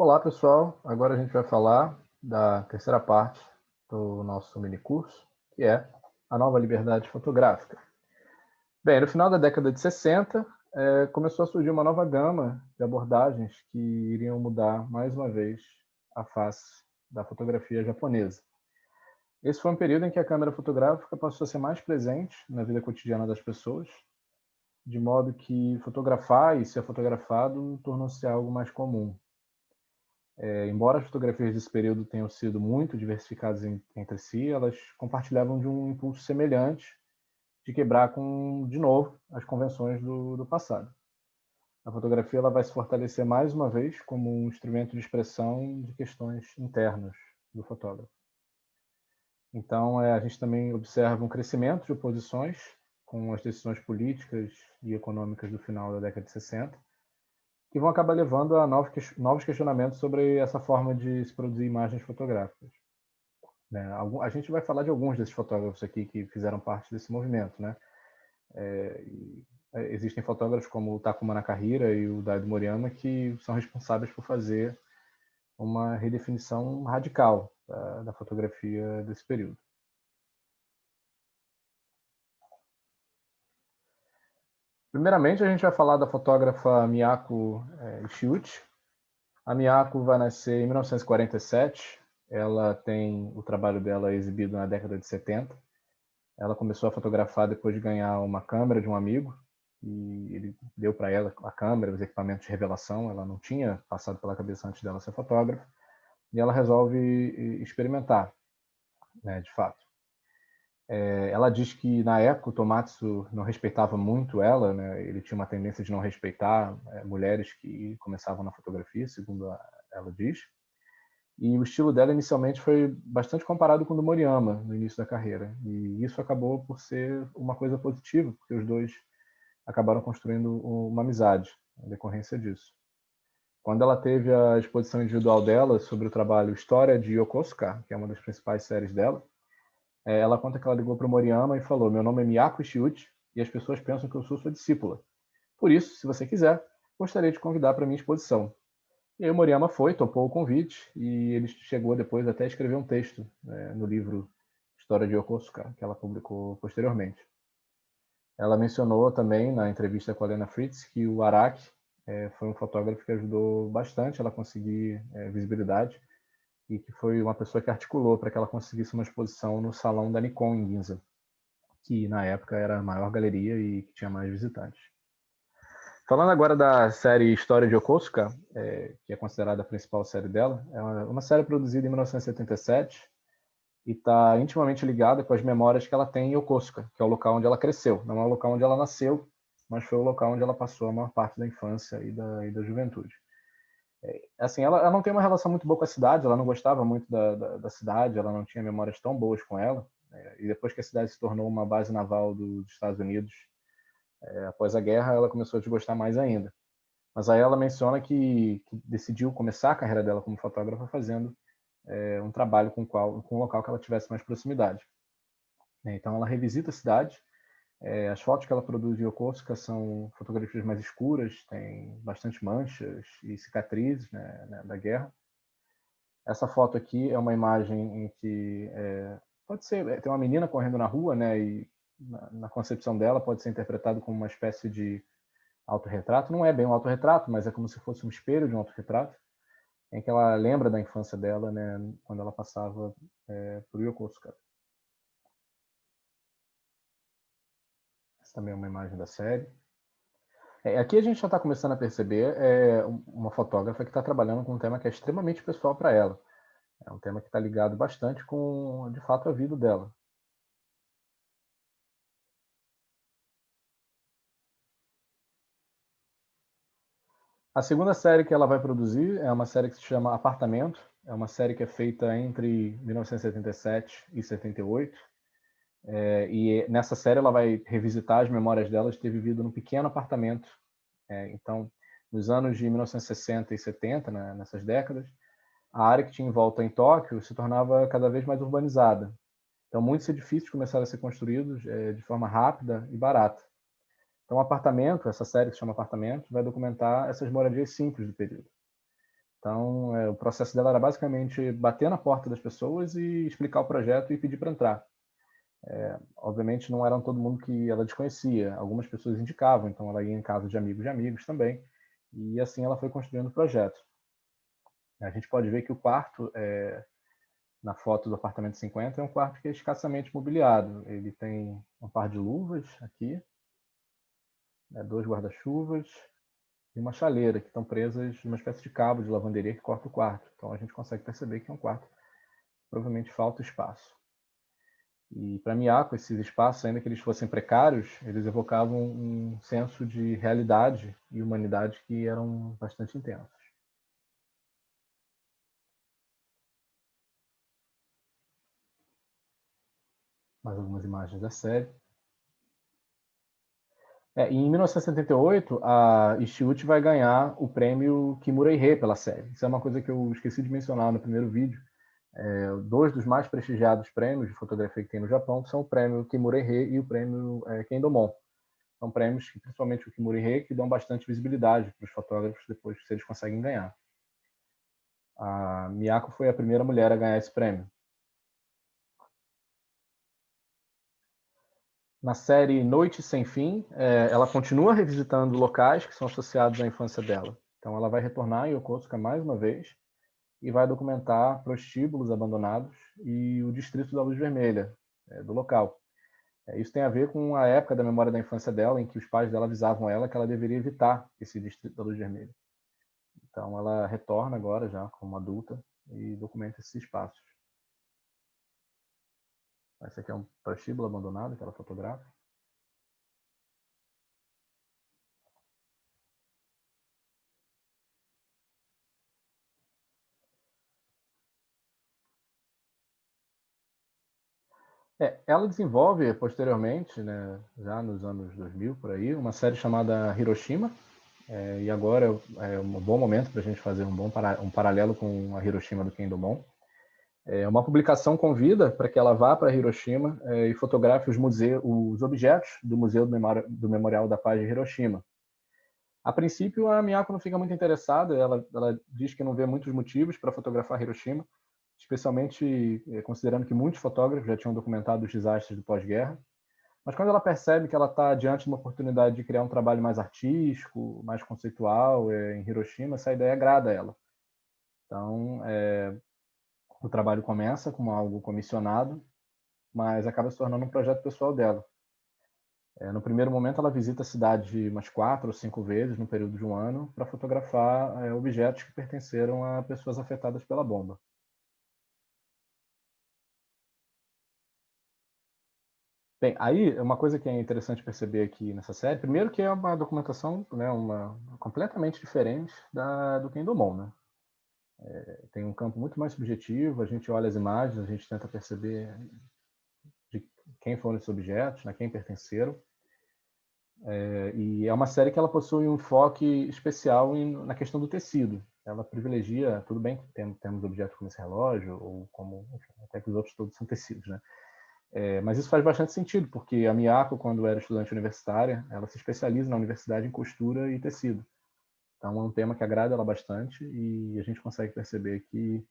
Olá, pessoal. Agora a gente vai falar da terceira parte do nosso minicurso, que é a nova liberdade fotográfica. Bem, no final da década de 60, começou a surgir uma nova gama de abordagens que iriam mudar, mais uma vez, a face da fotografia japonesa. Esse foi um período em que a câmera fotográfica passou a ser mais presente na vida cotidiana das pessoas, de modo que fotografar e ser fotografado tornou-se algo mais comum. Embora as fotografias desse período tenham sido muito diversificadas entre si, elas compartilhavam de um impulso semelhante de quebrar de novo, as convenções do passado. A fotografia ela vai se fortalecer mais uma vez como um instrumento de expressão de questões internas do fotógrafo. Então, a gente também observa um crescimento de oposições com as decisões políticas e econômicas do final da década de 60, que vão acabar levando a novos questionamentos sobre essa forma de se produzir imagens fotográficas. A gente vai falar de alguns desses fotógrafos aqui que fizeram parte desse movimento. Existem fotógrafos como o Takuma Nakahira e o Daido Moriyama que são responsáveis por fazer uma redefinição radical da fotografia desse período. Primeiramente, a gente vai falar da fotógrafa Miyako Ishiuchi. A Miyako vai nascer em 1947. Ela tem o trabalho dela exibido na década de 70. Ela começou a fotografar depois de ganhar uma câmera de um amigo, e ele deu para ela a câmera, os equipamentos de revelação. Ela não tinha passado pela cabeça antes dela ser fotógrafa, e ela resolve experimentar, de fato. Ela diz que, na época, o Tomatsu não respeitava muito ela, ele tinha uma tendência de não respeitar mulheres que começavam na fotografia, segundo ela diz. E o estilo dela, inicialmente, foi bastante comparado com o do Moriyama, no início da carreira. E isso acabou por ser uma coisa positiva, porque os dois acabaram construindo uma amizade, em decorrência disso. Quando ela teve a exposição individual dela sobre o trabalho História de Yokosuka, que é uma das principais séries dela, ela conta que ela ligou para o Moriyama e falou: "Meu nome é Miyako Ishiuchi e as pessoas pensam que eu sou sua discípula. Por isso, se você quiser, gostaria de convidar para a minha exposição." E aí o Moriyama foi, topou o convite, e ele chegou depois até a escrever um texto no livro História de Yokosuka, que ela publicou posteriormente. Ela mencionou também, na entrevista com a Lena Fritz, que o Araki foi um fotógrafo que ajudou bastante ela a conseguir visibilidade, e que foi uma pessoa que articulou para que ela conseguisse uma exposição no salão da Nikon em Ginza, que na época era a maior galeria e que tinha mais visitantes. Falando agora da série História de Yokosuka, que é considerada a principal série dela, é uma série produzida em 1977 e está intimamente ligada com as memórias que ela tem em Yokosuka, que é o local onde ela cresceu. Não é o local onde ela nasceu, mas foi o local onde ela passou a maior parte da infância e da juventude. Assim, ela não tem uma relação muito boa com a cidade, ela não gostava muito da cidade, ela não tinha memórias tão boas com ela. E depois que a cidade se tornou uma base naval dos Estados Unidos, após a guerra, ela começou a desgostar mais ainda. Mas aí ela menciona que decidiu começar a carreira dela como fotógrafa fazendo um trabalho com um local que ela tivesse mais proximidade. Então ela revisita a cidade. As fotos que ela produz em Yokosuka são fotografias mais escuras, tem bastante manchas e cicatrizes da guerra. Essa foto aqui é uma imagem em que pode ser, tem uma menina correndo na rua, e na concepção dela pode ser interpretado como uma espécie de autorretrato. Não é bem um autorretrato, mas é como se fosse um espelho de um autorretrato, em que ela lembra da infância dela, quando ela passava por Yokosuka. Essa também é uma imagem da série. Aqui a gente já está começando a perceber uma fotógrafa que está trabalhando com um tema que é extremamente pessoal para ela. É um tema que está ligado bastante com, de fato, a vida dela. A segunda série que ela vai produzir é uma série que se chama Apartamento. É uma série que é feita entre 1977 e 78. E nessa série ela vai revisitar as memórias dela de ter vivido num pequeno apartamento. Então, nos anos de 1960 e 70, nessas décadas, a área que tinha em volta em Tóquio se tornava cada vez mais urbanizada. Então, muitos edifícios começaram a ser construídos de forma rápida e barata. Então, Apartamento, essa série que se chama Apartamento, vai documentar essas moradias simples do período. Então, o processo dela era basicamente bater na porta das pessoas e explicar o projeto e pedir para entrar. Obviamente, não era todo mundo que ela desconhecia. Algumas pessoas indicavam, então ela ia em casa de amigos também. E assim ela foi construindo o projeto. A gente pode ver que o quarto, na foto do apartamento 50, é um quarto que é escassamente mobiliado. Ele tem um par de luvas aqui, 2 guarda-chuvas e uma chaleira, que estão presas numa espécie de cabo de lavanderia que corta o quarto. Então a gente consegue perceber que é um quarto que provavelmente falta espaço. E para Miyako, esses espaços, ainda que eles fossem precários, eles evocavam um senso de realidade e humanidade que eram bastante intensos. Mais algumas imagens da série. Em 1978, a Ishiuchi vai ganhar o prêmio Kimura-Ire pela série. Isso é uma coisa que eu esqueci de mencionar no primeiro vídeo. 2 dos mais prestigiados prêmios de fotografia que tem no Japão são o prêmio Kimura-Ire e o prêmio Kendomon. São prêmios, que, principalmente o Kimura-Ire, que dão bastante visibilidade para os fotógrafos depois se eles conseguem ganhar. A Miyako foi a primeira mulher a ganhar esse prêmio. Na série Noite Sem Fim, ela continua revisitando locais que são associados à infância dela. Então ela vai retornar em Yokosuka mais uma vez e vai documentar prostíbulos abandonados e o distrito da Luz Vermelha do local. Isso tem a ver com a época da memória da infância dela, em que os pais dela avisavam ela que ela deveria evitar esse distrito da Luz Vermelha. Então ela retorna agora já como adulta e documenta esses espaços. Esse aqui é um prostíbulo abandonado que ela fotografa. Ela desenvolve posteriormente, né, já nos anos 2000, por aí, uma série chamada Hiroshima, e agora é um bom momento para a gente fazer um paralelo com a Hiroshima do Ken Domon. Uma publicação convida para que ela vá para Hiroshima e fotografe os objetos do Museu do Memorial da Paz de Hiroshima. A princípio, a Miyako não fica muito interessada, ela diz que não vê muitos motivos para fotografar Hiroshima, especialmente considerando que muitos fotógrafos já tinham documentado os desastres do pós-guerra. Mas quando ela percebe que ela está diante de uma oportunidade de criar um trabalho mais artístico, mais conceitual em Hiroshima, essa ideia agrada a ela. Então, o trabalho começa como algo comissionado, mas acaba se tornando um projeto pessoal dela. No primeiro momento, ela visita a cidade umas 4 ou 5 vezes no período de um ano para fotografar objetos que pertenceram a pessoas afetadas pela bomba. Bem, aí uma coisa que é interessante perceber aqui nessa série, primeiro que é uma documentação, né, completamente diferente do Ken Domon, né? Tem um campo muito mais subjetivo, a gente olha as imagens, a gente tenta perceber de quem foram esses objetos, né, quem pertenceram. E é uma série que ela possui um enfoque especial na questão do tecido. Ela privilegia, tudo bem que temos objetos como esse relógio, ou como, enfim, até que os outros todos são tecidos, né? Mas isso faz bastante sentido, porque a Miyako, quando era estudante universitária, ela se especializa na universidade em costura e tecido. Então é um tema que agrada ela bastante e a gente consegue perceber que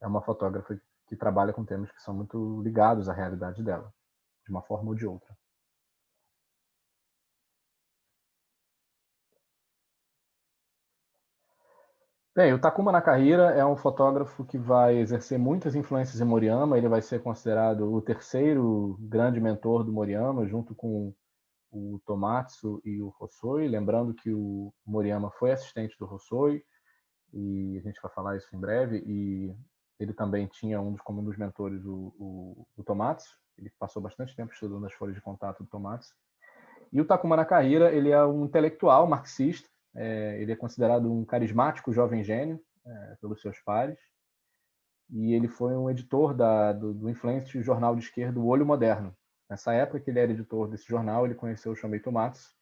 é uma fotógrafa que trabalha com temas que são muito ligados à realidade dela, de uma forma ou de outra. Bem, o Takuma Nakahira é um fotógrafo que vai exercer muitas influências em Moriyama. Ele vai ser considerado o terceiro grande mentor do Moriyama, junto com o Tomatsu e o Hossoi. Lembrando que o Moriyama foi assistente do Hossoi, e a gente vai falar isso em breve. E ele também tinha como um dos mentores o Tomatsu. Ele passou bastante tempo estudando as folhas de contato do Tomatsu. E o Takuma Nakahira, ele é um intelectual marxista. Ele é considerado um carismático jovem gênio pelos seus pares. E ele foi um editor do influente jornal de esquerda O Olho Moderno. Nessa época que ele era editor desse jornal, ele conheceu o Shoei Tomatsu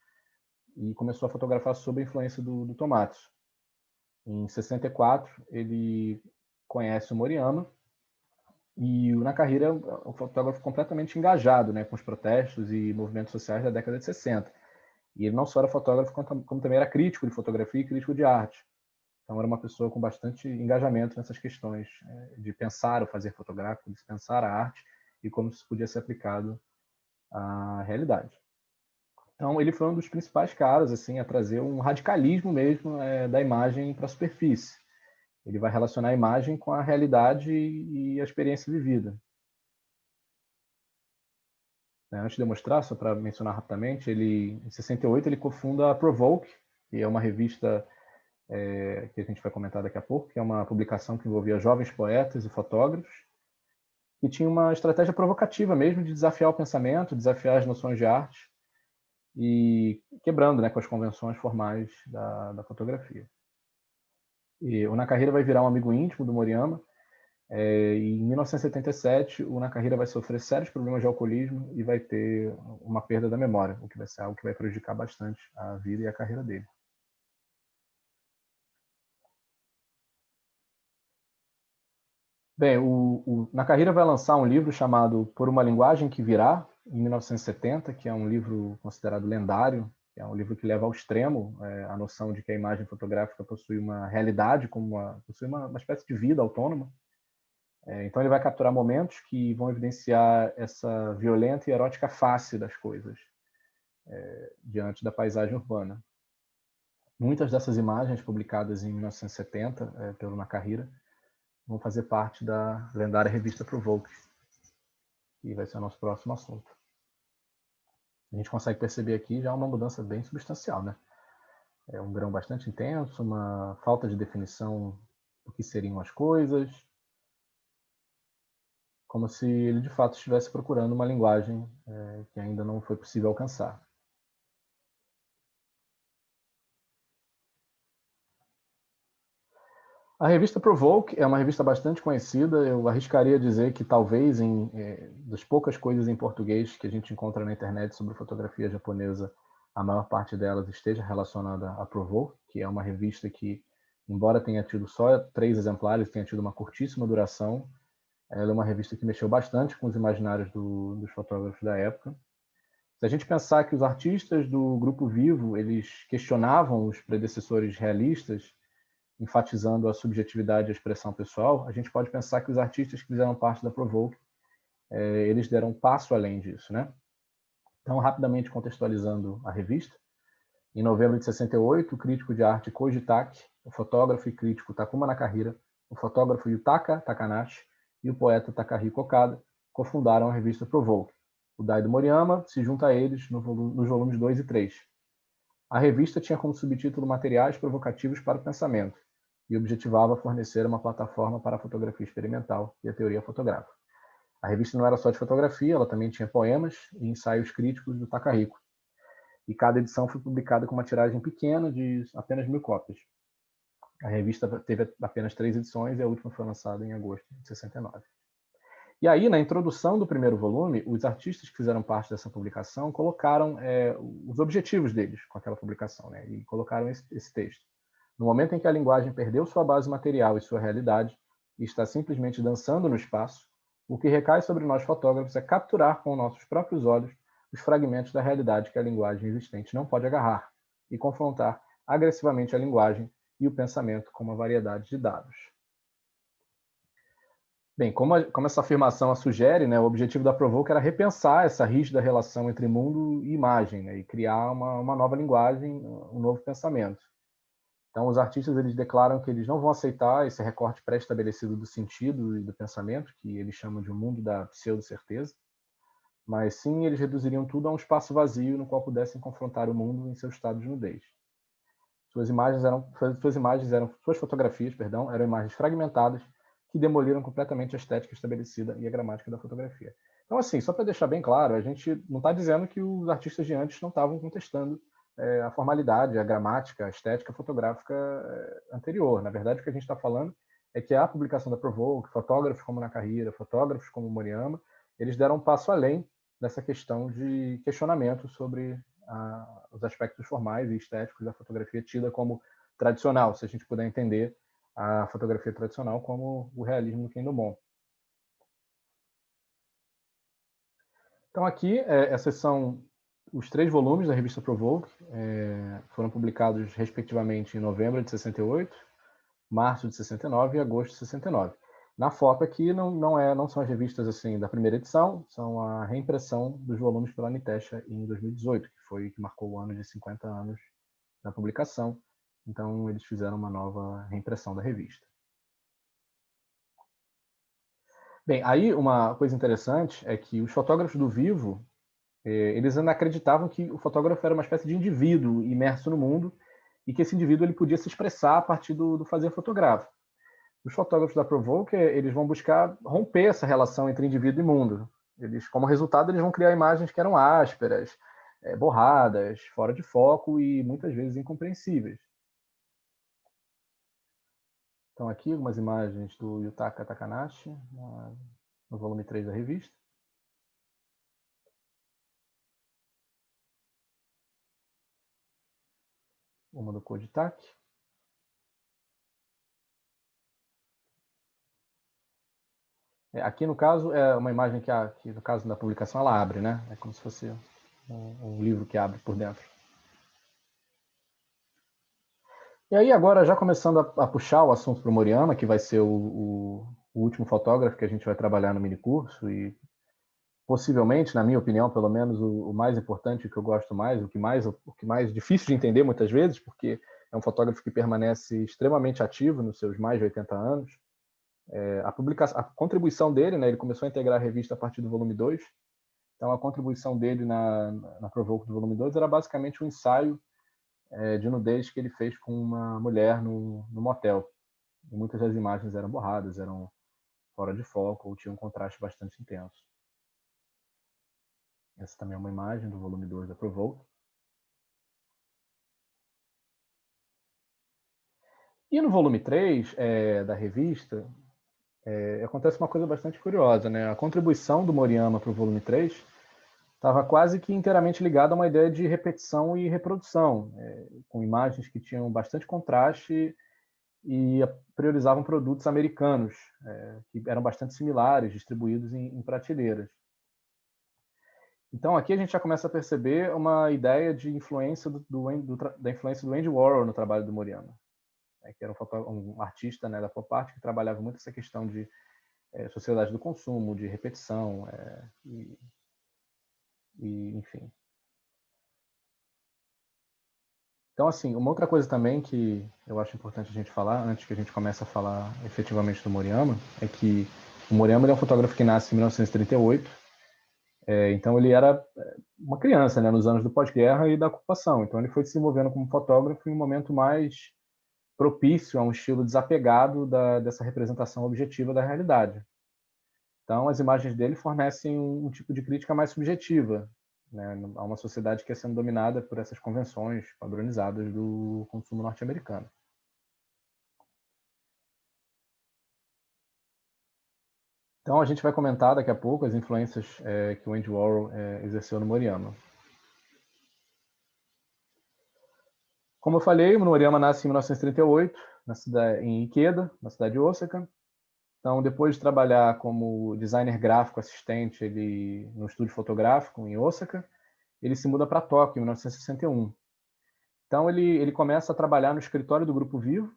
e começou a fotografar sob a influência do Tomatsu. Em 64, ele conhece o Moriyama e o Nakahira é um fotógrafo completamente engajado, né, com os protestos e movimentos sociais da década de 60. E ele não só era fotógrafo, como também era crítico de fotografia e crítico de arte. Então, era uma pessoa com bastante engajamento nessas questões de pensar o fazer fotográfico, de pensar a arte e como isso podia ser aplicado à realidade. Então, ele foi um dos principais caras assim, a trazer um radicalismo mesmo da imagem para a superfície. Ele vai relacionar a imagem com a realidade e a experiência vivida. Antes de eu mostrar, só para mencionar rapidamente, em 68, ele cofunda a Provoke, que é uma revista que a gente vai comentar daqui a pouco, que é uma publicação que envolvia jovens poetas e fotógrafos, e tinha uma estratégia provocativa mesmo de desafiar o pensamento, desafiar as noções de arte, e quebrando, né, com as convenções formais da fotografia. E o Nakahira vai virar um amigo íntimo do Moriyama. Em 1977, o Nakahira vai sofrer sérios problemas de alcoolismo e vai ter uma perda da memória, o que vai ser algo que vai prejudicar bastante a vida e a carreira dele. Bem, o Nakahira vai lançar um livro chamado Por uma Linguagem que Virá, em 1970, que é um livro considerado lendário, que é um livro que leva ao extremo a noção de que a imagem fotográfica possui uma realidade, possui uma espécie de vida autônoma. Então ele vai capturar momentos que vão evidenciar essa violenta e erótica face das coisas diante da paisagem urbana. Muitas dessas imagens publicadas em 1970 pelo Nakahira vão fazer parte da lendária revista Provoke, que vai ser o nosso próximo assunto. A gente consegue perceber aqui já uma mudança bem substancial, né? É um grão bastante intenso, uma falta de definição do que seriam as coisas, como se ele de fato estivesse procurando uma linguagem que ainda não foi possível alcançar. A revista Provoke é uma revista bastante conhecida. Eu arriscaria dizer que talvez das poucas coisas em português que a gente encontra na internet sobre fotografia japonesa, a maior parte delas esteja relacionada à Provoke, que é uma revista que, embora tenha tido só 3 exemplares, tenha tido uma curtíssima duração, ela é uma revista que mexeu bastante com os imaginários dos fotógrafos da época. Se a gente pensar que os artistas do Grupo Vivo, eles questionavam os predecessores realistas, enfatizando a subjetividade e a expressão pessoal, a gente pode pensar que os artistas que fizeram parte da Provoke, eles deram um passo além disso, né? Então, rapidamente contextualizando a revista, em novembro de 68, o crítico de arte Koji Taki, o fotógrafo e crítico Takuma Nakahira, o fotógrafo Yutaka Takanashi e o poeta Takahiko Okada cofundaram a revista Provoke. O Daido Moriyama se junta a eles nos volumes 2 e 3. A revista tinha como subtítulo Materiais Provocativos para o Pensamento e objetivava fornecer uma plataforma para a fotografia experimental e a teoria fotográfica. A revista não era só de fotografia, ela também tinha poemas e ensaios críticos do Takahiko. E cada edição foi publicada com uma tiragem pequena de apenas 1000 cópias. A revista teve apenas 3 edições e a última foi lançada em agosto de 69. E aí, na introdução do primeiro volume, os artistas que fizeram parte dessa publicação colocaram os objetivos deles com aquela publicação, né? E colocaram esse texto. No momento em que a linguagem perdeu sua base material e sua realidade e está simplesmente dançando no espaço, o que recai sobre nós fotógrafos é capturar com nossos próprios olhos os fragmentos da realidade que a linguagem existente não pode agarrar e confrontar agressivamente a linguagem e o pensamento com uma variedade de dados. Bem, como essa afirmação a sugere, né, o objetivo da Provoke era repensar essa rígida relação entre mundo e imagem, né, e criar uma nova linguagem, um novo pensamento. Então, os artistas eles declaram que eles não vão aceitar esse recorte pré-estabelecido do sentido e do pensamento, que eles chamam de um mundo da pseudo-certeza, mas sim eles reduziriam tudo a um espaço vazio no qual pudessem confrontar o mundo em seu estado de nudez. Suas fotografias, eram imagens fragmentadas que demoliram completamente a estética estabelecida e a gramática da fotografia. Então, assim, só para deixar bem claro, a gente não está dizendo que os artistas de antes não estavam contestando a formalidade, a gramática, a estética fotográfica anterior. Na verdade, o que a gente está falando é que a publicação da Provoke, fotógrafos como Nakahira, fotógrafos como Moriyama, eles deram um passo além dessa questão de questionamento sobre os aspectos formais e estéticos da fotografia tida como tradicional, se a gente puder entender a fotografia tradicional como o realismo do Ken Bon. Então aqui, esses são os 3 volumes da revista Provoke, foram publicados respectivamente em novembro de 68, março de 69 e agosto de 69. Na foto aqui não são as revistas assim da primeira edição, são a reimpressão dos volumes pela Nitesha em 2018, que foi que marcou o ano de 50 anos da publicação. Então eles fizeram uma nova reimpressão da revista. Bem, aí uma coisa interessante é que os fotógrafos do Vivo, eles ainda acreditavam que o fotógrafo era uma espécie de indivíduo imerso no mundo e que esse indivíduo ele podia se expressar a partir do fazer fotográfico. Os fotógrafos da Provoke, eles vão buscar romper essa relação entre indivíduo e mundo. Eles, como resultado, eles vão criar imagens que eram ásperas, borradas, fora de foco e muitas vezes incompreensíveis. Então aqui algumas imagens do Yutaka Takanashi, no volume 3 da revista. Uma do Koditake. Aqui, no caso, é uma imagem que, no caso da publicação, ela abre, né? É como se fosse um livro que abre por dentro. E aí, agora, já começando a puxar o assunto para o Moriyama, que vai ser o último fotógrafo que a gente vai trabalhar no minicurso, e possivelmente, na minha opinião, pelo menos, o mais importante, o que eu gosto mais, o que mais difícil de entender muitas vezes, porque é um fotógrafo que permanece extremamente ativo nos seus mais de 80 anos. A contribuição dele, né, ele começou a integrar a revista a partir do volume 2, então a contribuição dele na Provoke do volume 2 era basicamente um ensaio de nudez que ele fez com uma mulher no motel. E muitas das imagens eram borradas, eram fora de foco ou tinham um contraste bastante intenso. Essa também é uma imagem do volume 2 da Provoke. E no volume 3 da revista, acontece uma coisa bastante curiosa, né? A contribuição do Moriyama para o volume 3 estava quase que inteiramente ligada a uma ideia de repetição e reprodução, com imagens que tinham bastante contraste e priorizavam produtos americanos, que eram bastante similares, distribuídos em prateleiras. Então aqui a gente já começa a perceber uma ideia de influência da influência do Andy Warhol no trabalho do Moriyama, que era um artista, né, da pop art que trabalhava muito essa questão de sociedade do consumo, de repetição, enfim. Então, assim, uma outra coisa também que eu acho importante a gente falar, antes que a gente comece a falar efetivamente do Moriyama, é que o Moriyama é um fotógrafo que nasce em 1938, então ele era uma criança, né, nos anos do pós-guerra e da ocupação. Então ele foi se desenvolvendo como fotógrafo em um momento mais propício a um estilo desapegado dessa representação objetiva da realidade. Então as imagens dele fornecem um tipo de crítica mais subjetiva, né, a uma sociedade que é sendo dominada por essas convenções padronizadas do consumo norte-americano. Então a gente vai comentar daqui a pouco as influências que o Andy Warhol exerceu no Moriyama. Como eu falei, o Moriyama nasce em 1938, em Ikeda, na cidade de Osaka. Então, depois de trabalhar como designer gráfico assistente no estúdio fotográfico em Osaka, ele se muda para Tóquio em 1961. Então, ele começa a trabalhar no escritório do Grupo Vivo,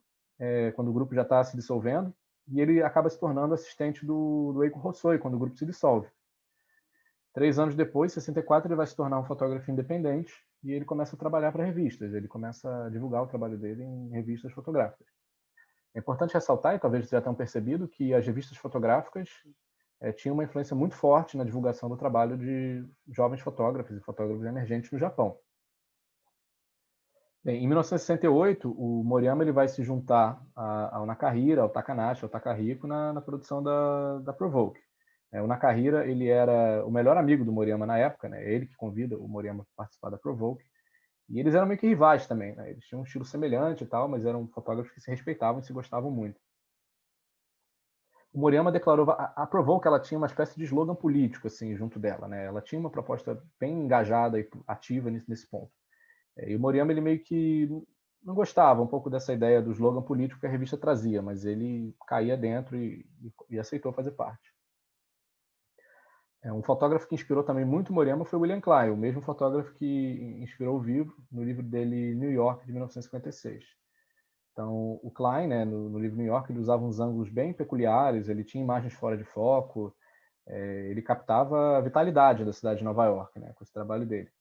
quando o grupo já está se dissolvendo, e ele acaba se tornando assistente do Eiko Hossoi, quando o grupo se dissolve. 3 anos depois, em 64, ele vai se tornar um fotógrafo independente e ele começa a trabalhar para revistas. Ele começa a divulgar o trabalho dele em revistas fotográficas. É importante ressaltar, e talvez vocês já tenham percebido, que as revistas fotográficas tinham uma influência muito forte na divulgação do trabalho de jovens fotógrafos e fotógrafos emergentes no Japão. Bem, em 1968, o Moriyama ele vai se juntar ao Nakahira, ao Takanashi, ao Takahiko na produção da Provoke. O Nakahira ele era o melhor amigo do Moriyama na época, né? Ele que convida o Moriyama para participar da Provoke. E eles eram meio que rivais também, né? Eles tinham um estilo semelhante e tal, mas eram fotógrafos que se respeitavam e se gostavam muito. O Moriyama declarou a Provoke, ela tinha uma espécie de slogan político assim junto dela, né? Ela tinha uma proposta bem engajada e ativa nesse ponto. E o Moriyama ele meio que não gostava um pouco dessa ideia do slogan político que a revista trazia, mas ele caía dentro e aceitou fazer parte. Um fotógrafo que inspirou também muito o Moriyama foi William Klein, o mesmo fotógrafo que inspirou o Vivo no livro dele New York, de 1956. Então, o Klein, né, no livro New York, ele usava uns ângulos bem peculiares, ele tinha imagens fora de foco, ele captava a vitalidade da cidade de Nova York, né, com esse trabalho dele.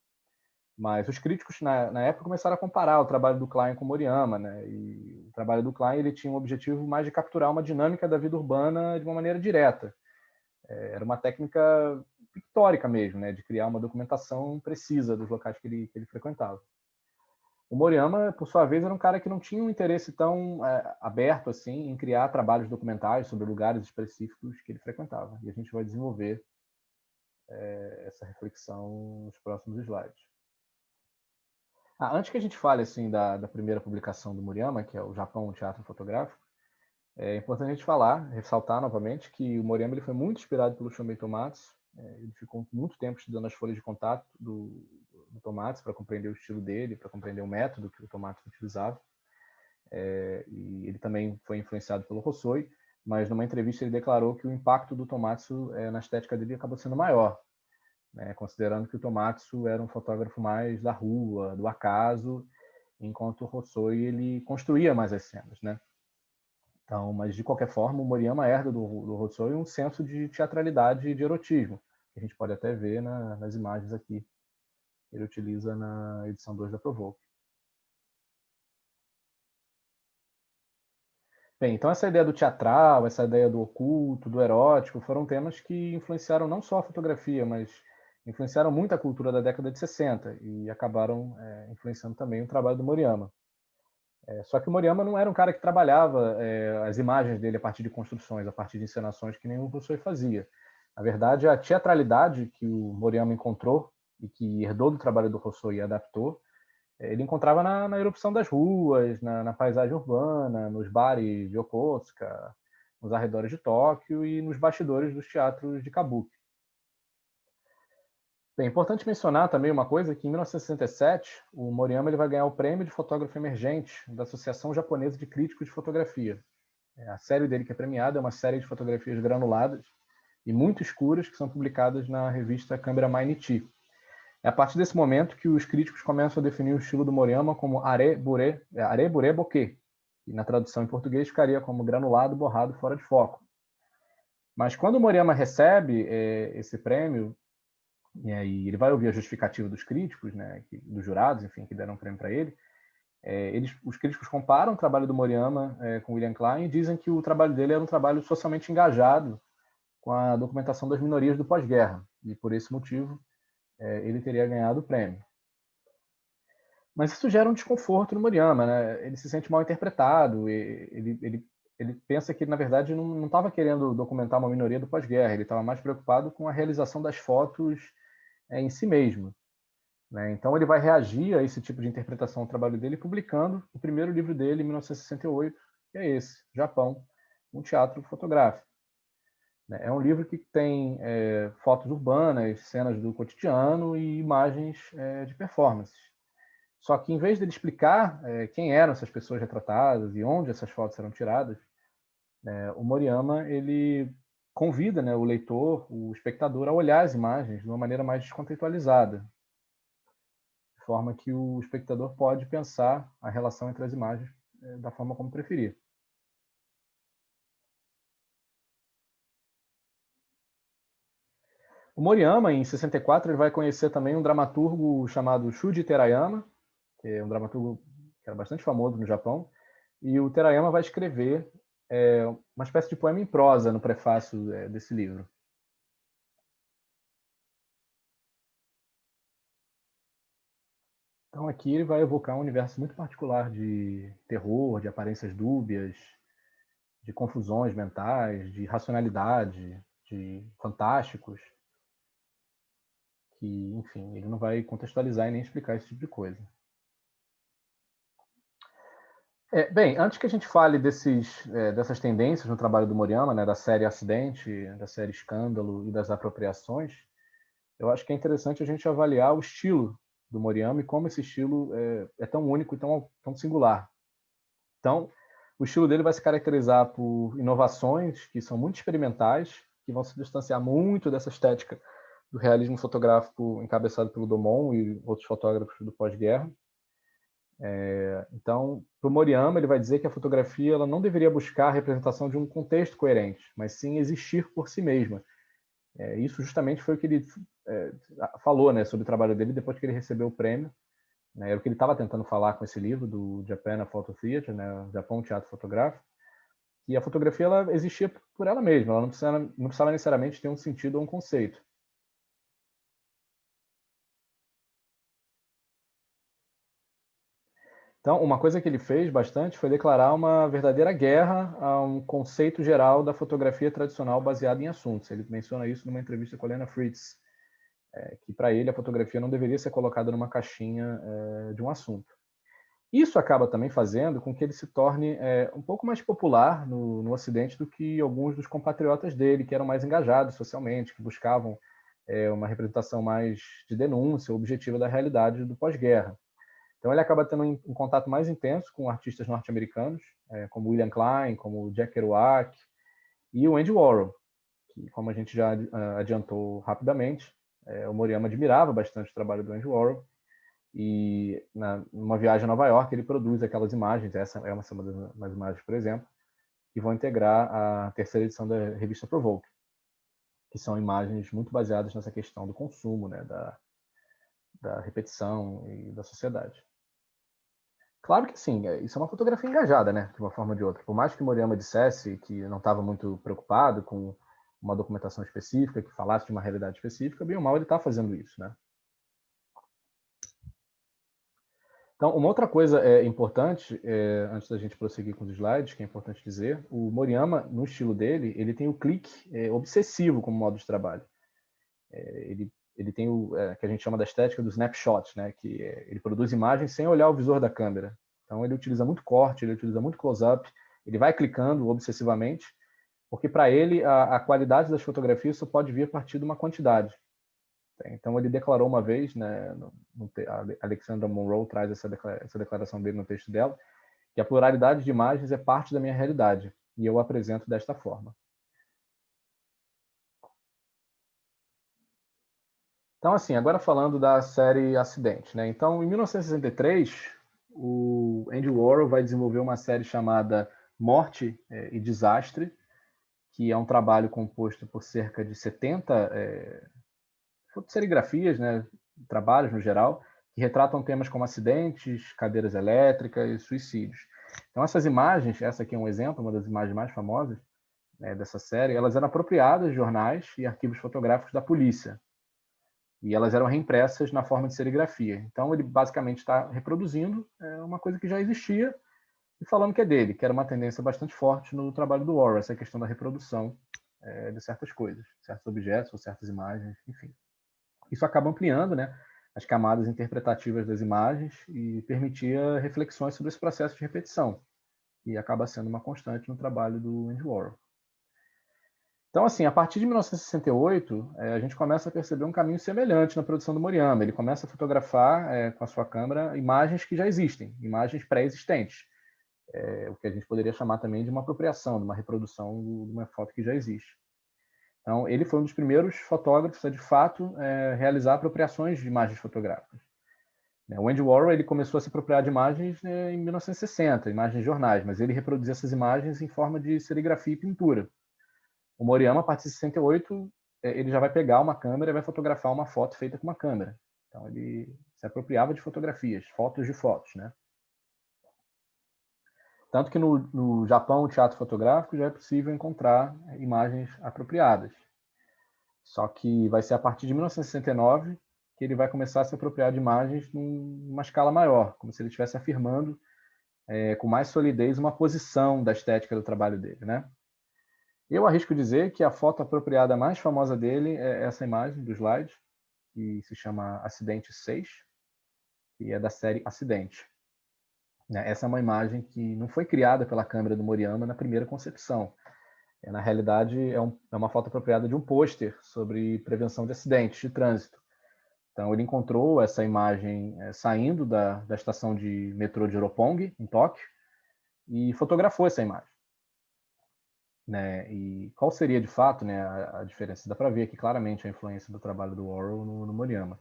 Mas os críticos, na época, começaram a comparar o trabalho do Klein com o Moriyama, né, e o trabalho do Klein ele tinha um objetivo mais de capturar uma dinâmica da vida urbana de uma maneira direta. Era uma técnica pictórica mesmo, né, de criar uma documentação precisa dos locais que ele frequentava. O Moriyama, por sua vez, era um cara que não tinha um interesse tão aberto assim em criar trabalhos documentais sobre lugares específicos que ele frequentava. E a gente vai desenvolver essa reflexão nos próximos slides. Antes que a gente fale assim da primeira publicação do Moriyama, que é o Japão, o Teatro Fotográfico, é importante a gente ressaltar novamente que o Moriyama ele foi muito inspirado pelo Shombei Tomatsu. Ele ficou muito tempo estudando as folhas de contato do Tomatsu para compreender o estilo dele, para compreender o método que o Tomatsu utilizava. E ele também foi influenciado pelo Hosoi, mas numa entrevista ele declarou que o impacto do Tomatsu na estética dele acabou sendo maior, né, considerando que o Tomatsu era um fotógrafo mais da rua, do acaso, enquanto o Hosoi ele construía mais as cenas, né? Então, mas de qualquer forma, o Moriyama herda do Hosoi um senso de teatralidade e de erotismo, que a gente pode até ver nas imagens aqui que ele utiliza na edição 2 da Provoke. Bem, então essa ideia do teatral, essa ideia do oculto, do erótico, foram temas que influenciaram não só a fotografia, mas influenciaram muito a cultura da década de 60 e acabaram influenciando também o trabalho do Moriyama. Só que o Moriyama não era um cara que trabalhava as imagens dele a partir de construções, a partir de encenações que nenhum Hosoi fazia. Na verdade, a teatralidade que o Moriyama encontrou e que herdou do trabalho do Hosoi e adaptou, ele encontrava na erupção das ruas, na paisagem urbana, nos bares de Yokosuka, nos arredores de Tóquio e nos bastidores dos teatros de Kabuki. Bem, é importante mencionar também uma coisa, que em 1967 o Moriyama ele vai ganhar o prêmio de fotógrafo emergente da Associação Japonesa de Críticos de Fotografia. A série dele que é premiada é uma série de fotografias granuladas e muito escuras que são publicadas na revista Câmera Mainichi. É a partir desse momento que os críticos começam a definir o estilo do Moriyama como are-bure bokeh, que na tradução em português ficaria como granulado, borrado, fora de foco. Mas quando o Moriyama recebe esse prêmio, e aí ele vai ouvir a justificativa dos críticos, né, dos jurados, enfim, que deram um prêmio para ele, os críticos comparam o trabalho do Moriyama com William Klein e dizem que o trabalho dele era um trabalho socialmente engajado com a documentação das minorias do pós-guerra, e por esse motivo ele teria ganhado o prêmio. Mas isso gera um desconforto no Moriyama, né? Ele se sente mal interpretado, ele pensa que, na verdade, não estava querendo documentar uma minoria do pós-guerra, ele estava mais preocupado com a realização das fotos em si mesmo. Né? Então ele vai reagir a esse tipo de interpretação do trabalho dele publicando o primeiro livro dele, em 1968, que é esse, Japão, um teatro fotográfico. É um livro que tem fotos urbanas, cenas do cotidiano e imagens de performances. Só que, em vez dele explicar quem eram essas pessoas retratadas e onde essas fotos eram tiradas, o Moriyama ele convida o leitor, o espectador, a olhar as imagens de uma maneira mais descontextualizada, de forma que o espectador pode pensar a relação entre as imagens da forma como preferir. O Moriyama, em 64, ele vai conhecer também um dramaturgo chamado Shuji Terayama, que é um dramaturgo que era bastante famoso no Japão, e o Terayama vai escrever uma espécie de poema em prosa no prefácio desse livro. Então aqui ele vai evocar um universo muito particular de terror, de aparências dúbias, de confusões mentais, de racionalidade, de fantásticos, que, enfim, ele não vai contextualizar e nem explicar esse tipo de coisa. Bem, antes que a gente fale dessas tendências no trabalho do Moriyama, né, da série Acidente, da série Escândalo e das apropriações, eu acho que é interessante a gente avaliar o estilo do Moriyama e como esse estilo é tão único e tão singular. Então, o estilo dele vai se caracterizar por inovações que são muito experimentais, que vão se distanciar muito dessa estética do realismo fotográfico encabeçado pelo Domon e outros fotógrafos do pós-guerra. Então, para o Moriyama, ele vai dizer que a fotografia ela não deveria buscar a representação de um contexto coerente, mas sim existir por si mesma. Isso justamente foi o que ele falou, né, sobre o trabalho dele depois que ele recebeu o prêmio. Né, era o que ele estava tentando falar com esse livro do Japan a Photo Theatre, né, Japão Teatro Fotográfico. E a fotografia ela existia por ela mesma, ela não precisava necessariamente ter um sentido ou um conceito. Então, uma coisa que ele fez bastante foi declarar uma verdadeira guerra a um conceito geral da fotografia tradicional baseada em assuntos. Ele menciona isso numa entrevista com a Lena Fritz, que para ele a fotografia não deveria ser colocada numa caixinha de um assunto. Isso acaba também fazendo com que ele se torne um pouco mais popular no Ocidente do que alguns dos compatriotas dele, que eram mais engajados socialmente, que buscavam uma representação mais de denúncia, objetiva da realidade do pós-guerra. Então ele acaba tendo um contato mais intenso com artistas norte-americanos, como William Klein, como Jack Kerouac e o Andy Warhol, que, como a gente já adiantou rapidamente, o Moriyama admirava bastante o trabalho do Andy Warhol, e numa viagem a Nova York ele produz aquelas imagens, essa é uma das imagens, por exemplo, que vão integrar a terceira edição da revista Provoke, que são imagens muito baseadas nessa questão do consumo, né, da repetição e da sociedade. Claro que sim, isso é uma fotografia engajada, né, de uma forma ou de outra. Por mais que Moriyama dissesse que não estava muito preocupado com uma documentação específica, que falasse de uma realidade específica, bem ou mal ele está fazendo isso, né? Então, uma outra coisa importante, antes da gente prosseguir com os slides, que é importante dizer, o Moriyama, no estilo dele, ele tem o clique obsessivo como modo de trabalho. Ele tem o que a gente chama da estética do snapshot, né? Que ele produz imagens sem olhar o visor da câmera. Então, ele utiliza muito corte, ele utiliza muito close-up, ele vai clicando obsessivamente, porque para ele a qualidade das fotografias só pode vir a partir de uma quantidade. Então ele declarou uma vez, né, a Alexandra Monroe traz essa declaração dele no texto dela, que a pluralidade de imagens é parte da minha realidade, e eu a apresento desta forma. Então, assim, agora falando da série Acidente, né? Então, em 1963, o Andy Warhol vai desenvolver uma série chamada Morte e Desastre, que é um trabalho composto por cerca de 70 serigrafias, né, trabalhos no geral, que retratam temas como acidentes, cadeiras elétricas, suicídios. Então essas imagens, essa aqui é um exemplo, uma das imagens mais famosas, né, dessa série, elas eram apropriadas de jornais e arquivos fotográficos da polícia. E elas eram reimpressas na forma de serigrafia. Então ele basicamente está reproduzindo uma coisa que já existia e falando que é dele, que era uma tendência bastante forte no trabalho do Warhol, essa questão da reprodução de certas coisas, certos objetos ou certas imagens, enfim. Isso acaba ampliando, né, as camadas interpretativas das imagens e permitia reflexões sobre esse processo de repetição, que acaba sendo uma constante no trabalho do Andy Warhol. Então, assim, a partir de 1968, a gente começa a perceber um caminho semelhante na produção do Moriyama. Ele começa a fotografar com a sua câmera imagens que já existem, imagens pré-existentes, o que a gente poderia chamar também de uma apropriação, de uma reprodução de uma foto que já existe. Então, ele foi um dos primeiros fotógrafos a, de fato, realizar apropriações de imagens fotográficas. O Andy Warhol ele começou a se apropriar de imagens em 1960, imagens de jornais, mas ele reproduzia essas imagens em forma de serigrafia e pintura. O Moriyama, a partir de 68, ele já vai pegar uma câmera e vai fotografar uma foto feita com uma câmera. Então, ele se apropriava de fotografias, fotos de fotos, né? Tanto que no Japão, o teatro fotográfico já é possível encontrar imagens apropriadas. Só que vai ser a partir de 1969 que ele vai começar a se apropriar de imagens numa escala maior, como se ele estivesse afirmando com mais solidez uma posição da estética do trabalho dele, né? Eu arrisco dizer que a foto apropriada mais famosa dele é essa imagem do slide, que se chama Acidente 6, que é da série Acidente. Essa é uma imagem que não foi criada pela câmera do Moriyama na primeira concepção. Na realidade, é uma foto apropriada de um pôster sobre prevenção de acidentes de trânsito. Então, ele encontrou essa imagem saindo da estação de metrô de Roppongi, em Tóquio, e fotografou essa imagem. Né? E qual seria, de fato, né, a diferença? Dá para ver aqui claramente a influência do trabalho do Warhol no Moriyama.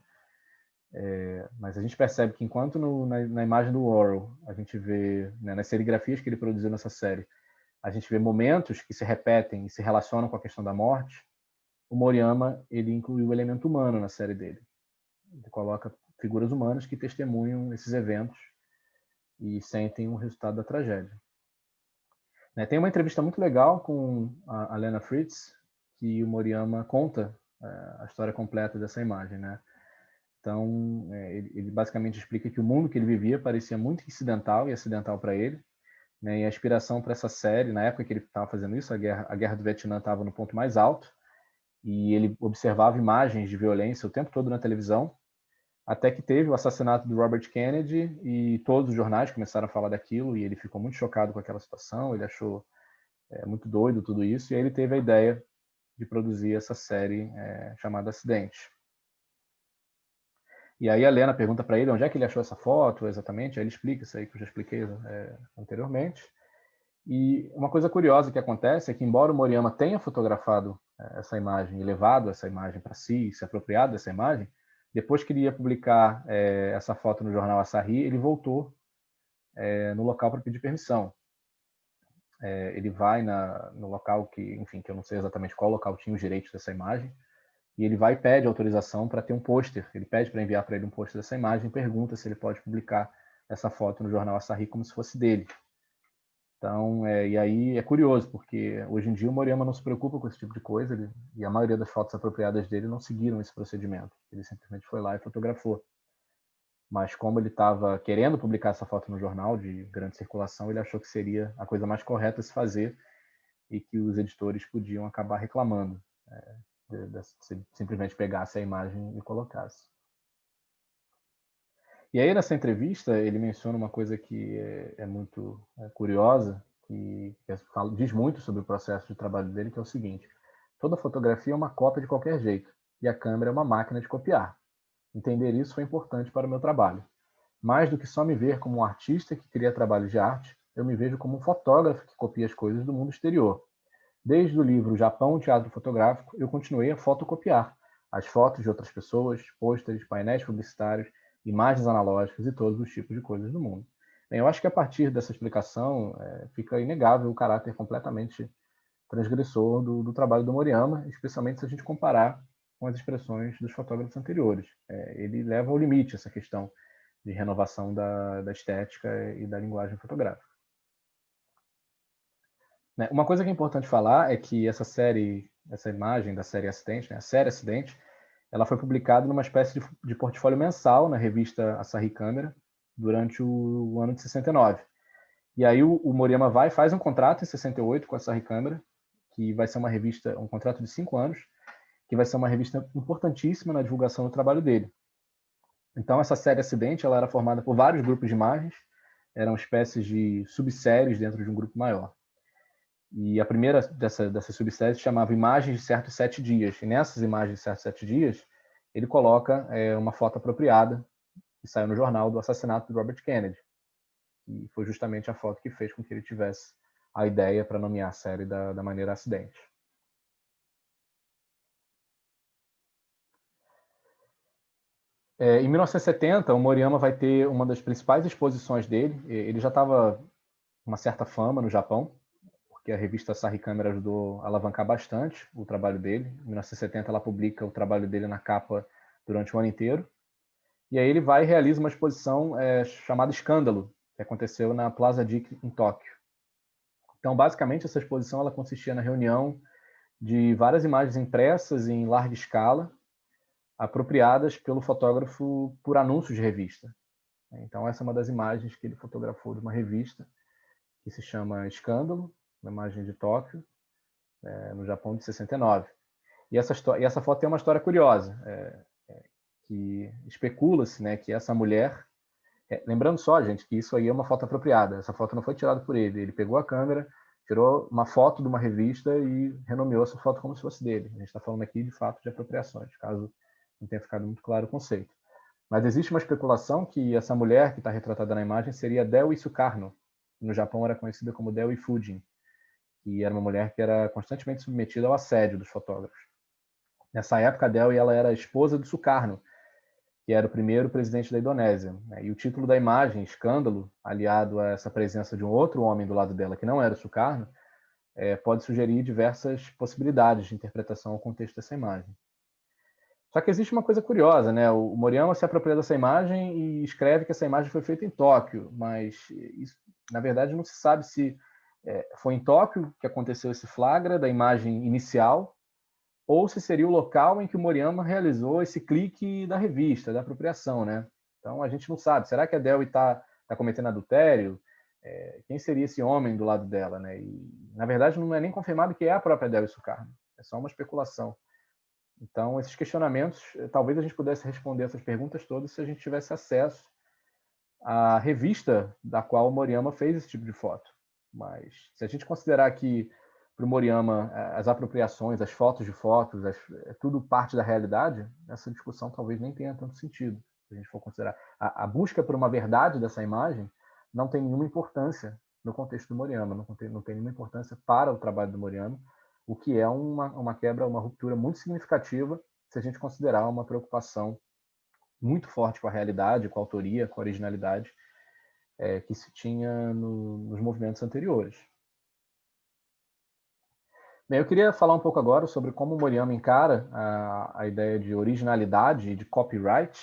Mas a gente percebe que enquanto na imagem do Warhol a gente vê, né, nas serigrafias que ele produziu nessa série, a gente vê momentos que se repetem e se relacionam com a questão da morte, o Moriyama ele incluiu o elemento humano na série dele. Ele coloca figuras humanas que testemunham esses eventos e sentem o resultado da tragédia. Tem uma entrevista muito legal com a Lena Fritz, que o Moriyama conta a história completa dessa imagem, né? Então, ele basicamente explica que o mundo que ele vivia parecia muito incidental e acidental para ele, né? E a inspiração para essa série, na época que ele estava fazendo isso, a guerra do Vietnã estava no ponto mais alto, e ele observava imagens de violência o tempo todo na televisão, até que teve o assassinato do Robert Kennedy e todos os jornais começaram a falar daquilo, e ele ficou muito chocado com aquela situação, ele achou muito doido tudo isso, e aí ele teve a ideia de produzir essa série chamada Acidente. E aí a Lena pergunta para ele onde é que ele achou essa foto exatamente, aí ele explica isso aí que eu já expliquei anteriormente. E uma coisa curiosa que acontece é que, embora o Moriyama tenha fotografado essa imagem e levado essa imagem para si, se apropriado dessa imagem, depois que ele ia publicar essa foto no jornal Asahi, ele voltou no local para pedir permissão. Ele vai no local que eu não sei exatamente qual local tinha os direitos dessa imagem, e ele vai e pede autorização para ter um pôster. Ele pede para enviar para ele um pôster dessa imagem e pergunta se ele pode publicar essa foto no jornal Asahi como se fosse dele. Então, e aí é curioso, porque hoje em dia o Moriyama não se preocupa com esse tipo de coisa, e a maioria das fotos apropriadas dele não seguiram esse procedimento. Ele simplesmente foi lá e fotografou. Mas como ele estava querendo publicar essa foto no jornal de grande circulação, ele achou que seria a coisa mais correta a se fazer e que os editores podiam acabar reclamando se simplesmente pegasse a imagem e colocasse. E aí, nessa entrevista, ele menciona uma coisa que é muito curiosa, que diz muito sobre o processo de trabalho dele, que é o seguinte: toda fotografia é uma cópia de qualquer jeito, e a câmera é uma máquina de copiar. Entender isso foi importante para o meu trabalho. Mais do que só me ver como um artista que cria trabalhos de arte, eu me vejo como um fotógrafo que copia as coisas do mundo exterior. Desde o livro Japão, Teatro Fotográfico, eu continuei a fotocopiar as fotos de outras pessoas, pôsteres, painéis publicitários, imagens analógicas e todos os tipos de coisas do mundo. Bem, eu acho que a partir dessa explicação fica inegável o caráter completamente transgressor do trabalho do Moriyama, especialmente se a gente comparar com as expressões dos fotógrafos anteriores. Ele leva ao limite essa questão de renovação da estética e da linguagem fotográfica. Uma coisa que é importante falar é que essa imagem da série Acidente, a série Acidente, ela foi publicada numa espécie de portfólio mensal na revista Asahi Camera durante o ano de 69. E aí o Moriyama vai e faz um contrato em 68 com a Asahi Camera, que vai ser uma revista, um contrato de 5 anos, que vai ser uma revista importantíssima na divulgação do trabalho dele. Então essa série Acidente ela era formada por vários grupos de imagens, eram espécies de subséries dentro de um grupo maior. E a primeira dessa subsérie se chamava Imagens de Certos 7 Dias. E nessas imagens de certos 7 dias, ele coloca uma foto apropriada que saiu no jornal do assassinato do Robert Kennedy. E foi justamente a foto que fez com que ele tivesse a ideia para nomear a série da maneira Acidente. Em 1970, o Moriyama vai ter uma das principais exposições dele. Ele já estava com uma certa fama no Japão, que a revista Asahi Camera ajudou a alavancar bastante o trabalho dele. Em 1970, ela publica o trabalho dele na capa durante o ano inteiro. E aí ele vai e realiza uma exposição chamada Escândalo, que aconteceu na Plaza Dick, em Tóquio. Então, basicamente, essa exposição ela consistia na reunião de várias imagens impressas em larga escala, apropriadas pelo fotógrafo por anúncios de revista. Então, essa é uma das imagens que ele fotografou de uma revista que se chama Escândalo, uma imagem de Tóquio, no Japão de 69. E essa foto tem uma história curiosa, que especula-se, né, que essa mulher... lembrando só, gente, que isso aí é uma foto apropriada. Essa foto não foi tirada por ele. Ele pegou a câmera, tirou uma foto de uma revista e renomeou essa foto como se fosse dele. A gente está falando aqui, de fato, de apropriações, caso não tenha ficado muito claro o conceito. Mas existe uma especulação que essa mulher que está retratada na imagem seria Deo Sukarno. No Japão era conhecida como Deo Fujin, que era uma mulher que era constantemente submetida ao assédio dos fotógrafos. Nessa época, a Deo ela era a esposa do Sukarno, que era o primeiro presidente da Indonésia, né? E o título da imagem, Escândalo, aliado a essa presença de um outro homem do lado dela, que não era o Sukarno, pode sugerir diversas possibilidades de interpretação ao contexto dessa imagem. Só que existe uma coisa curiosa, né? O Moriyama se apropria dessa imagem e escreve que essa imagem foi feita em Tóquio, mas isso, na verdade, não se sabe se foi em Tóquio que aconteceu esse flagra da imagem inicial, ou se seria o local em que o Moriyama realizou esse clique da revista, da apropriação, né? Então a gente não sabe. Será que a Delhi está cometendo adultério? Quem seria esse homem do lado dela, né? E na verdade não é nem confirmado que é a própria Delhi Sukarno. É só uma especulação. Então esses questionamentos, talvez a gente pudesse responder essas perguntas todas se a gente tivesse acesso à revista da qual o Moriyama fez esse tipo de foto. Mas se a gente considerar que para o Moriyama as apropriações, as fotos de fotos, é tudo parte da realidade, essa discussão talvez nem tenha tanto sentido. Se a gente for considerar a busca por uma verdade dessa imagem, não tem nenhuma importância no contexto do Moriyama, não tem nenhuma importância para o trabalho do Moriyama, o que é uma quebra, uma ruptura muito significativa se a gente considerar uma preocupação muito forte com a realidade, com a autoria, com a originalidade que se tinha nos movimentos anteriores. Bem, eu queria falar um pouco agora sobre como o Moriyama encara a ideia de originalidade e de copyright.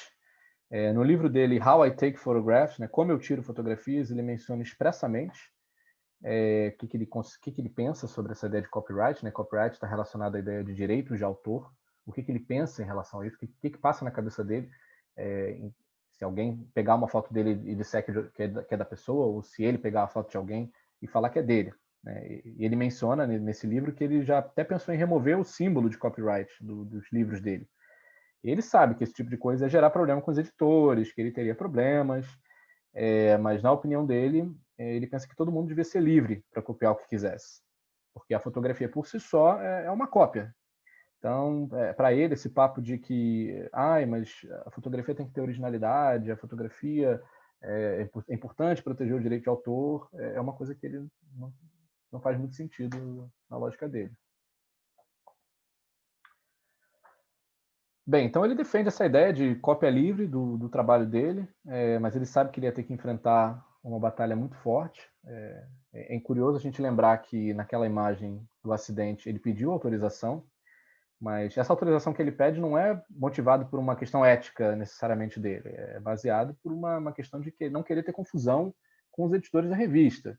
No livro dele, How I Take Photographs, né, Como Eu Tiro Fotografias, ele menciona expressamente o que ele pensa sobre essa ideia de copyright. Né? Copyright está relacionado à ideia de direitos de autor. O que ele pensa em relação a isso, o que passa na cabeça dele, se alguém pegar uma foto dele e disser que é da pessoa, ou se ele pegar a foto de alguém e falar que é dele. E ele menciona nesse livro que ele já até pensou em remover o símbolo de copyright dos livros dele. E ele sabe que esse tipo de coisa ia gerar problema com os editores, que ele teria problemas, mas na opinião dele, ele pensa que todo mundo devia ser livre para copiar o que quisesse, porque a fotografia por si só é uma cópia. Então, para ele, esse papo de que, mas a fotografia tem que ter originalidade, a fotografia é importante proteger o direito de autor, é uma coisa que ele não faz muito sentido na lógica dele. Bem, então ele defende essa ideia de cópia livre do trabalho dele, mas ele sabe que ele ia ter que enfrentar uma batalha muito forte. É curioso a gente lembrar que naquela imagem do acidente ele pediu autorização, mas essa autorização que ele pede não é motivada por uma questão ética necessariamente dele, é baseado por uma questão de não querer ter confusão com os editores da revista.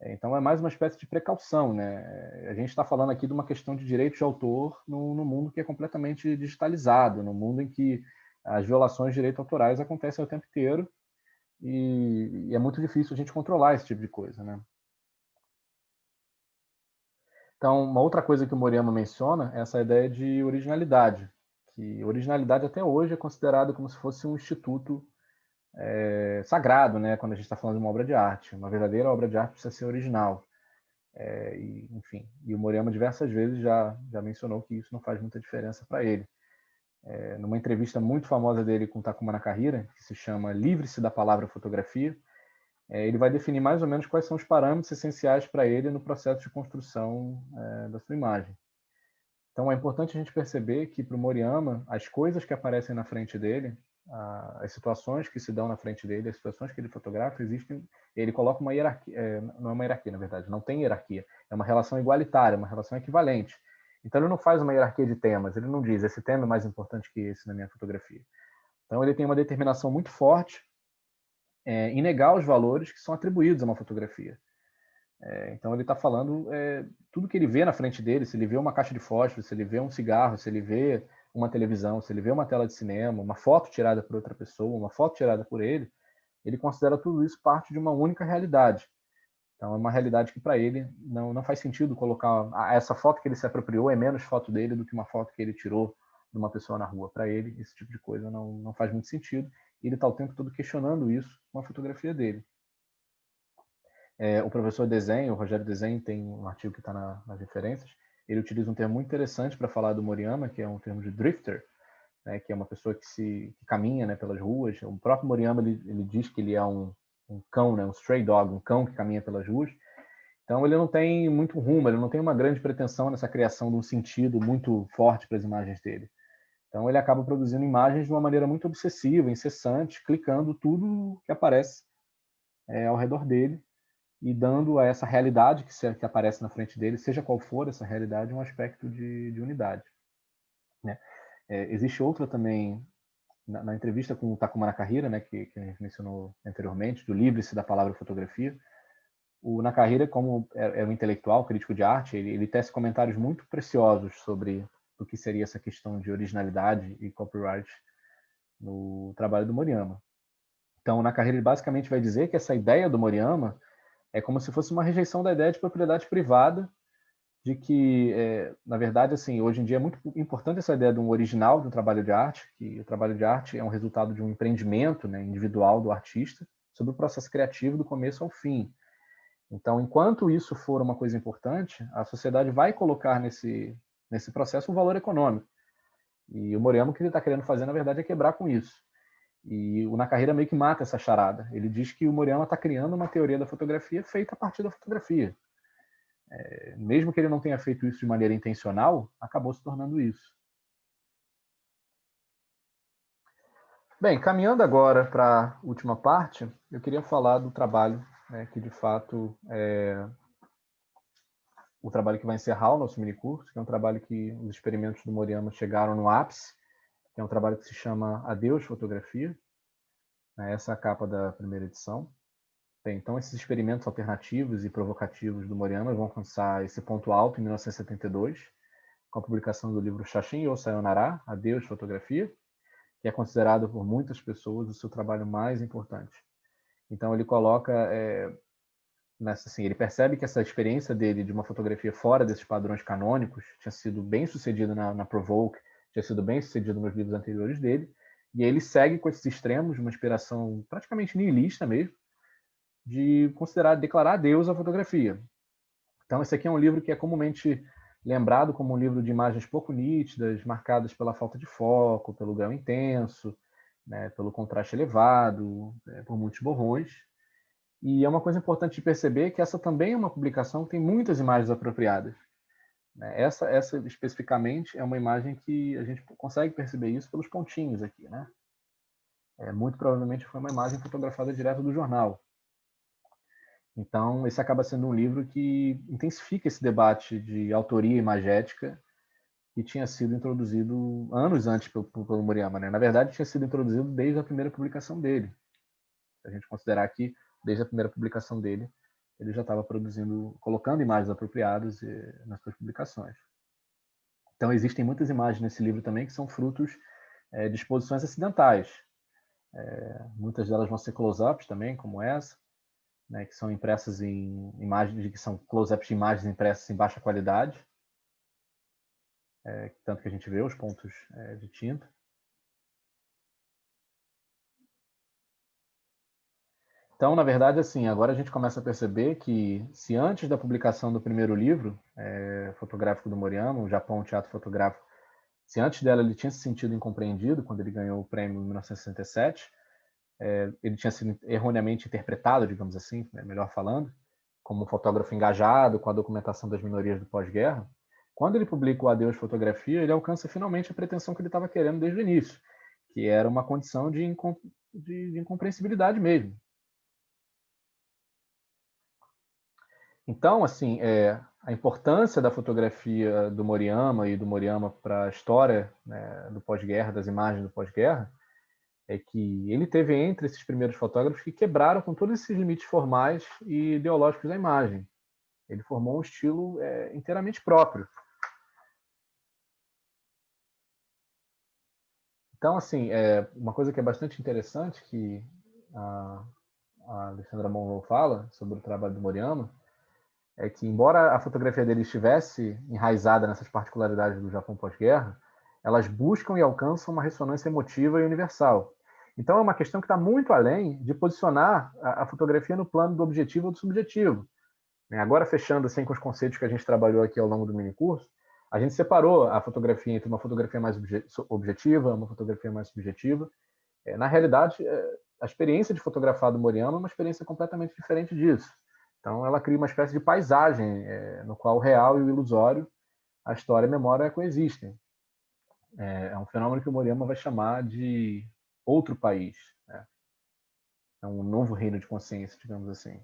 Então é mais uma espécie de precaução, né? A gente está falando aqui de uma questão de direitos de autor no mundo que é completamente digitalizado, no mundo em que as violações de direitos autorais acontecem o tempo inteiro e é muito difícil a gente controlar esse tipo de coisa, né? Então, uma outra coisa que o Moriyama menciona é essa ideia de originalidade, que originalidade até hoje é considerado como se fosse um instituto sagrado, né? Quando a gente está falando de uma obra de arte. Uma verdadeira obra de arte precisa ser original. Enfim, e o Moriyama diversas vezes já mencionou que isso não faz muita diferença para ele. Numa entrevista muito famosa dele com Takuma Nakahira, que se chama Livre-se da Palavra Fotografia, ele vai definir mais ou menos quais são os parâmetros essenciais para ele no processo de construção da sua imagem. Então é importante a gente perceber que para o Moriyama, as coisas que aparecem na frente dele, as situações que se dão na frente dele, as situações que ele fotografa, existem. Ele coloca uma hierarquia, não é uma hierarquia, na verdade, não tem hierarquia, é uma relação igualitária, uma relação equivalente. Então ele não faz uma hierarquia de temas, ele não diz esse tema é mais importante que esse na minha fotografia. Então ele tem uma determinação muito forte em negar os valores que são atribuídos a uma fotografia. Então ele está falando tudo que ele vê na frente dele, se ele vê uma caixa de fósforo, se ele vê um cigarro, se ele vê uma televisão, se ele vê uma tela de cinema, uma foto tirada por outra pessoa, uma foto tirada por ele considera tudo isso parte de uma única realidade. Então é uma realidade que para ele não faz sentido colocar essa foto que ele se apropriou é menos foto dele do que uma foto que ele tirou de uma pessoa na rua. Para ele esse tipo de coisa não faz muito sentido. E ele está o tempo todo questionando isso com a fotografia dele. O professor Desenho, o Rogério Desenho, tem um artigo que está nas referências. Ele utiliza um termo muito interessante para falar do Moriyama, que é um termo de drifter, né, que é uma pessoa que caminha, né, pelas ruas. O próprio Moriyama ele diz que ele é um cão, né, um stray dog, um cão que caminha pelas ruas. Então ele não tem muito rumo, ele não tem uma grande pretensão nessa criação de um sentido muito forte para as imagens dele. Então ele acaba produzindo imagens de uma maneira muito obsessiva, incessante, clicando tudo que aparece ao redor dele e dando a essa realidade que aparece na frente dele, seja qual for essa realidade, um aspecto de unidade. Né? Existe outra também, na entrevista com o Takuma Nakahira, né, que a gente mencionou anteriormente, do Livre-se da Palavra Fotografia, o Nakahira, como é um intelectual, crítico de arte, ele tece comentários muito preciosos sobre o que seria essa questão de originalidade e copyright no trabalho do Moriyama. Então, o Nakahira basicamente vai dizer que essa ideia do Moriyama é como se fosse uma rejeição da ideia de propriedade privada, de que, na verdade, assim, hoje em dia é muito importante essa ideia de um original do trabalho de arte, que o trabalho de arte é um resultado de um empreendimento, né, individual do artista, sobre o processo criativo do começo ao fim. Então, enquanto isso for uma coisa importante, a sociedade vai colocar nesse processo um valor econômico. E o Moriyama, o que ele está querendo fazer, na verdade, é quebrar com isso. E o Nakahira meio que mata essa charada. Ele diz que o Moriyama está criando uma teoria da fotografia feita a partir da fotografia. Mesmo que ele não tenha feito isso de maneira intencional, acabou se tornando isso. Bem, caminhando agora para a última parte, eu queria falar do trabalho, né, que de fato é o trabalho que vai encerrar o nosso minicurso, que é um trabalho que os experimentos do Moriyama chegaram no ápice, que é um trabalho que se chama Adeus Fotografia. Essa é a capa da primeira edição. Bem, então, esses experimentos alternativos e provocativos do Moriyama vão alcançar esse ponto alto em 1972, com a publicação do livro Shashin Yo Sayonara, Adeus Fotografia, que é considerado por muitas pessoas o seu trabalho mais importante. Então, ele coloca assim, ele percebe que essa experiência dele de uma fotografia fora desses padrões canônicos tinha sido bem sucedida na Provoke, tinha sido bem sucedido nos livros anteriores dele, e aí ele segue com esses extremos, uma inspiração praticamente nihilista mesmo, de considerar, declarar Deus à fotografia. Então, esse aqui é um livro que é comumente lembrado como um livro de imagens pouco nítidas, marcadas pela falta de foco, pelo grau intenso, né, pelo contraste elevado, por muitos borrões. E é uma coisa importante de perceber que essa também é uma publicação que tem muitas imagens apropriadas. Essa especificamente é uma imagem que a gente consegue perceber isso pelos pontinhos aqui, né? Muito provavelmente foi uma imagem fotografada direto do jornal. Então, esse acaba sendo um livro que intensifica esse debate de autoria imagética que tinha sido introduzido anos antes pelo Moriyama. Né? Na verdade, tinha sido introduzido desde a primeira publicação dele. Se a gente considerar que, desde a primeira publicação dele, ele já estava produzindo, colocando imagens apropriadas nas suas publicações. Então, existem muitas imagens nesse livro também que são frutos de exposições acidentais. Muitas delas vão ser close-ups também, como essa, né, que são impressas em imagens, que são close-ups de imagens impressas em baixa qualidade, tanto que a gente vê os pontos de tinta. Então, na verdade, assim, agora a gente começa a perceber que, se antes da publicação do primeiro livro fotográfico do Moriyama, o Japão, um Teatro Fotográfico, se antes dela ele tinha se sentido incompreendido quando ele ganhou o prêmio em 1967, ele tinha sido erroneamente interpretado, digamos assim, melhor falando, como um fotógrafo engajado com a documentação das minorias do pós-guerra. Quando ele publica o Adeus Fotografia, ele alcança finalmente a pretensão que ele estava querendo desde o início, que era uma condição de incompreensibilidade mesmo. Então, assim, a importância da fotografia do Moriyama e do Moriyama para a história, né, do pós-guerra, das imagens do pós-guerra, é que ele teve entre esses primeiros fotógrafos que quebraram com todos esses limites formais e ideológicos da imagem. Ele formou um estilo inteiramente próprio. Então, assim, uma coisa que é bastante interessante que a Alexandra Monroe fala sobre o trabalho do Moriyama é que, embora a fotografia dele estivesse enraizada nessas particularidades do Japão pós-guerra, elas buscam e alcançam uma ressonância emotiva e universal. Então, é uma questão que está muito além de posicionar a fotografia no plano do objetivo ou do subjetivo. Agora, fechando assim, com os conceitos que a gente trabalhou aqui ao longo do minicurso, a gente separou a fotografia entre uma fotografia mais objetiva, uma fotografia mais subjetiva. Na realidade, a experiência de fotografar do Moriyama é uma experiência completamente diferente disso. Então, ela cria uma espécie de paisagem no qual o real e o ilusório, a história e a memória coexistem. É um fenômeno que o Moriyama vai chamar de outro país, né? É um novo reino de consciência, digamos assim.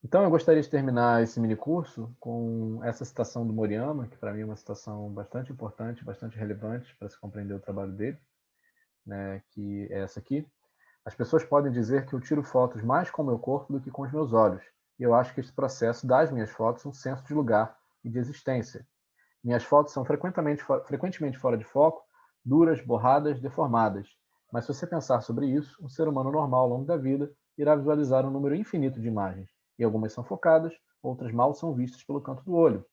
Então, eu gostaria de terminar esse minicurso com essa citação do Moriyama, que para mim é uma citação bastante importante, bastante relevante para se compreender o trabalho dele, né, que é essa aqui. As pessoas podem dizer que eu tiro fotos mais com o meu corpo do que com os meus olhos, e eu acho que este processo dá às minhas fotos um senso de lugar e de existência. Minhas fotos são frequentemente fora de foco, duras, borradas, deformadas. Mas se você pensar sobre isso, um ser humano normal ao longo da vida irá visualizar um número infinito de imagens, e algumas são focadas, outras mal são vistas pelo canto do olho.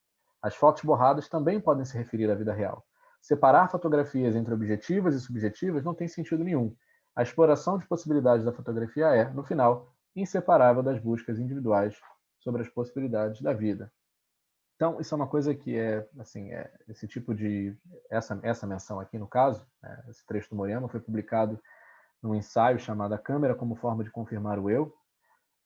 As fotos borradas também podem se referir à vida real. Separar fotografias entre objetivas e subjetivas não tem sentido nenhum. A exploração de possibilidades da fotografia é, no final, inseparável das buscas individuais sobre as possibilidades da vida. Então, isso é uma coisa que assim, esse tipo de, essa menção aqui no caso, né, esse trecho do Moriyama foi publicado num ensaio chamado A Câmera como Forma de Confirmar o Eu,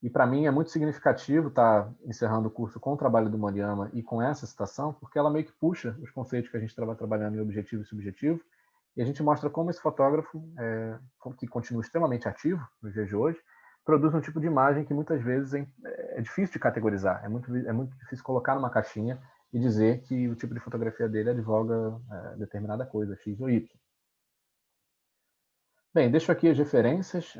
e para mim é muito significativo estar encerrando o curso com o trabalho do Moriyama e com essa citação, porque ela meio que puxa os conceitos que a gente estava trabalhando em objetivo e subjetivo, e a gente mostra como esse fotógrafo, que continua extremamente ativo nos dias de hoje, produz um tipo de imagem que muitas vezes é difícil de categorizar, é muito difícil colocar numa caixinha e dizer que o tipo de fotografia dele advoga determinada coisa, X ou Y. Bem, deixo aqui as referências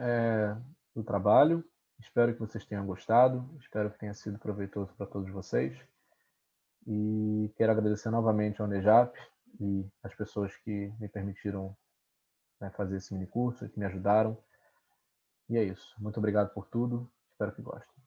do trabalho. Espero que vocês tenham gostado. Espero que tenha sido proveitoso para todos vocês. E quero agradecer novamente ao Nejap e as pessoas que me permitiram, né, fazer esse mini curso, que me ajudaram. E é isso. Muito obrigado por tudo. Espero que gostem.